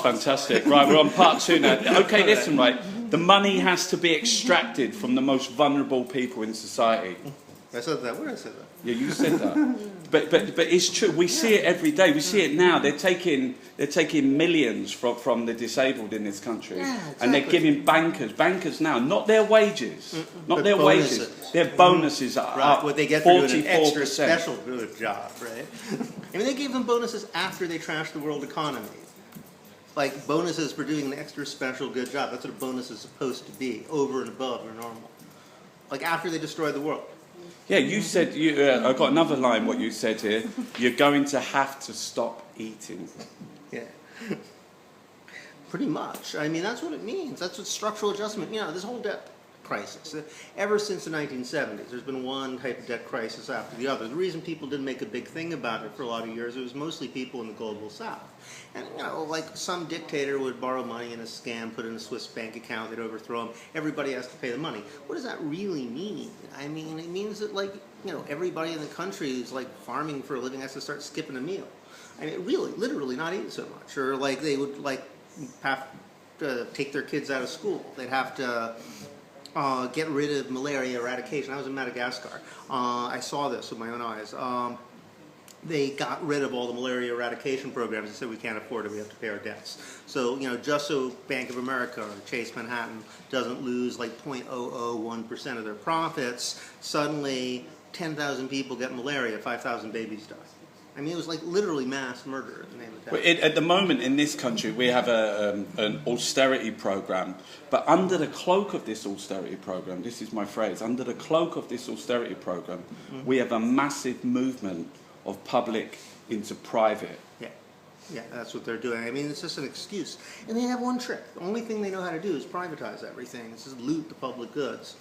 fantastic. Right, we're on part 2 now. Okay, listen, right. The money has to be extracted from the most vulnerable people in society. I said that. Where did I say that? Yeah, you said that. But it's true. We see it every day. We see it now. They're taking millions from the disabled in this country, and they're giving bankers now, not their wages, not their wages, their bonuses are up. What they get for doing an extra special good job, right? I mean, they gave them bonuses after they trashed the world economy. Like bonuses for doing an extra special good job. That's what a bonus is supposed to be, over and above your normal. Like after they destroyed the world. Yeah, you said, I've got another line what you said here, you're going to have to stop eating. Yeah. Pretty much. I mean, that's what it means. That's what structural adjustment, this whole debt crisis. Ever since the 1970s, there's been one type of debt crisis after the other. The reason people didn't make a big thing about it for a lot of years, it was mostly people in the global south. And, like some dictator would borrow money in a scam, put it in a Swiss bank account, they'd overthrow him. Everybody has to pay the money. What does that really mean? I mean, it means that, like, everybody in the country who's, like, farming for a living has to start skipping a meal. I mean, really, literally not eating so much. Or, like, they would, like, have to take their kids out of school. They'd have to get rid of malaria eradication. I was in Madagascar. I saw this with my own eyes. They got rid of all the malaria eradication programs. They said we can't afford it, we have to pay our debts. So, just so Bank of America or Chase Manhattan doesn't lose like 0.001% of their profits, suddenly 10,000 people get malaria, 5,000 babies die. I mean, it was like literally mass murder in the name of death. Well, at the moment in this country, we have an austerity program, but under the cloak of this austerity program, this is my phrase, under the cloak of this austerity program, we have a massive movement of public into private. Yeah, that's what they're doing. I mean, it's just an excuse. And they have one trick. The only thing they know how to do is privatize everything. It's just loot the public goods.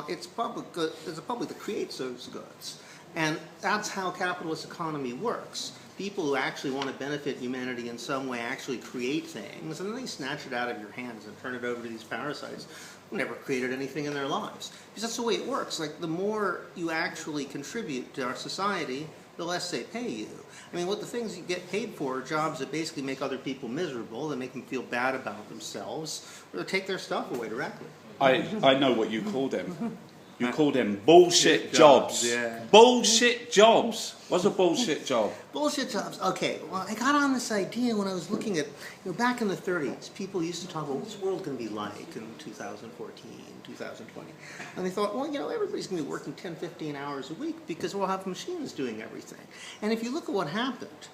It's public good. It's the public that creates those goods. And that's how capitalist economy works. People who actually want to benefit humanity in some way actually create things, and then they snatch it out of your hands and turn it over to these parasites who never created anything in their lives. Because that's the way it works. Like, the more you actually contribute to our society, the less they pay you. I mean, what the things you get paid for are jobs that basically make other people miserable, that make them feel bad about themselves, or take their stuff away directly. I know what you call them. You call them bullshit jobs. Yeah. Bullshit jobs. What's a bullshit job? Bullshit jobs. Okay, well, I got on this idea when I was looking at, back in the 30s, people used to talk about what's the world going to be like in 2014, 2020. And they thought, well, everybody's going to be working 10, 15 hours a week because we'll have machines doing everything. And if you look at what happened,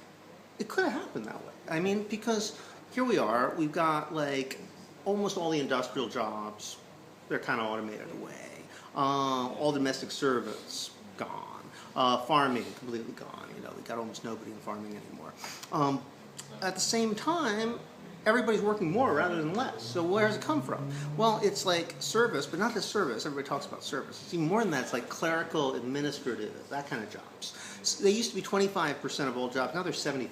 it could have happened that way. I mean, because here we are, we've got, like, almost all the industrial jobs, they're kind of automated away. All domestic service, gone. Farming, completely gone. We got almost nobody in farming anymore. At the same time, everybody's working more rather than less. So where does it come from? Well, it's like service, but not just service. Everybody talks about service. It's even more than that. It's like clerical, administrative, that kind of jobs. So they used to be 25% of all jobs. Now they're 75%.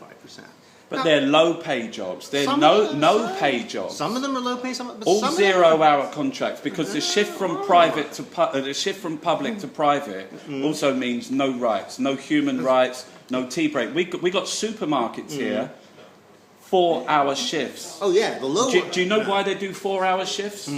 But they're low-pay jobs. They're no-pay jobs. Some of them are low-pay. All zero-hour contracts, because the shift from private to the shift from public to private also means no rights, no human rights, no tea break. We got supermarkets here, 4-hour shifts. Oh yeah, the low. Do you know why they do 4-hour shifts?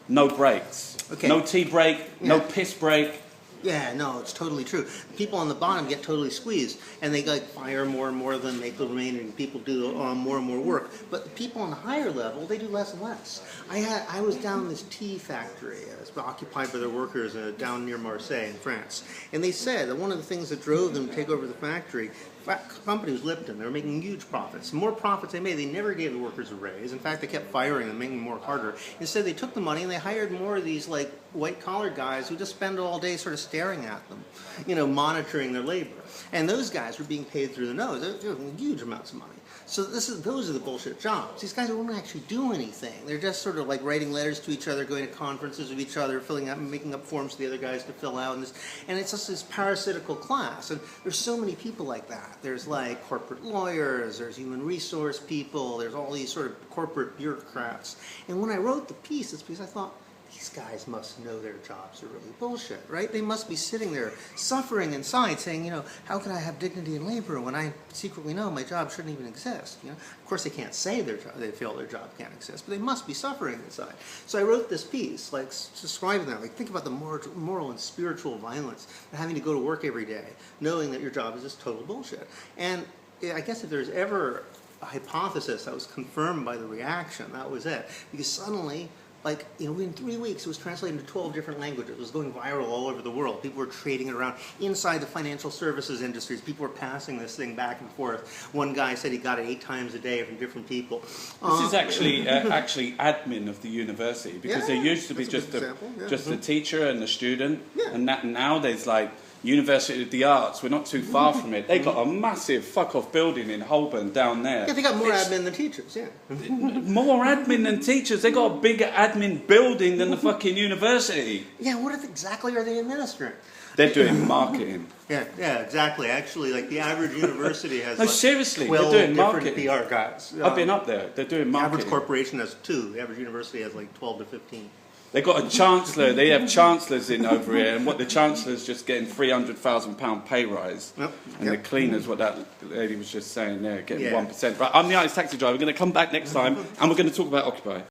No breaks. Okay. No tea break. No piss break. Yeah, no, it's totally true. People on the bottom get totally squeezed, and they fire more and more of them, make the remaining people do more and more work. But the people on the higher level, they do less and less. I was down in this tea factory. It was occupied by their workers down near Marseille in France. And they said that one of the things that drove them to take over the factory, company was Lipton. They were making huge profits. The more profits they made, they never gave the workers a raise. In fact, they kept firing them, making them work harder. Instead, they took the money and they hired more of these white-collar guys who just spend all day sort of staring at them, monitoring their labor. And those guys were being paid through the nose. They were huge amounts of money. So those are the bullshit jobs. These guys don't actually do anything. They're just sort of like writing letters to each other, going to conferences with each other, filling out and making up forms for the other guys to fill out. And it's just this parasitical class. And there's so many people like that. There's like corporate lawyers, there's human resource people, there's all these sort of corporate bureaucrats. And when I wrote the piece, it's because I thought, these guys must know their jobs are really bullshit, right? They must be sitting there suffering inside saying, how can I have dignity in labor when I secretly know my job shouldn't even exist? Of course they can't say they feel their job can't exist, but they must be suffering inside. So I wrote this piece, like describing that, like think about the moral and spiritual violence of having to go to work every day, knowing that your job is just total bullshit. And I guess if there's ever a hypothesis that was confirmed by the reaction, that was it. Because suddenly, in 3 weeks, it was translated into 12 different languages. It was going viral all over the world. People were trading it around inside the financial services industries. People were passing this thing back and forth. One guy said he got it 8 times a day from different people. This is actually admin of the university, because there used to be just the teacher and the student, and now there's University of the Arts, we're not too far from it. They got a massive fuck-off building in Holborn down there. Yeah, they got more admin than teachers, More admin than teachers. They got a bigger admin building than the fucking university. Yeah, what exactly are they administering? They're doing marketing. Yeah, exactly. Actually, the average university has seriously, 12 they're doing different marketing. PR guys. I've been up there. They're doing marketing. The average corporation has 2. The average university has 12 to 15. They got a chancellor. They have chancellors in over here, and what the chancellor's just getting £300,000 pay rise, and the cleaners, what that lady was just saying there, getting 1%. Right, I'm the artist taxi driver. We're going to come back next time, and we're going to talk about Occupy.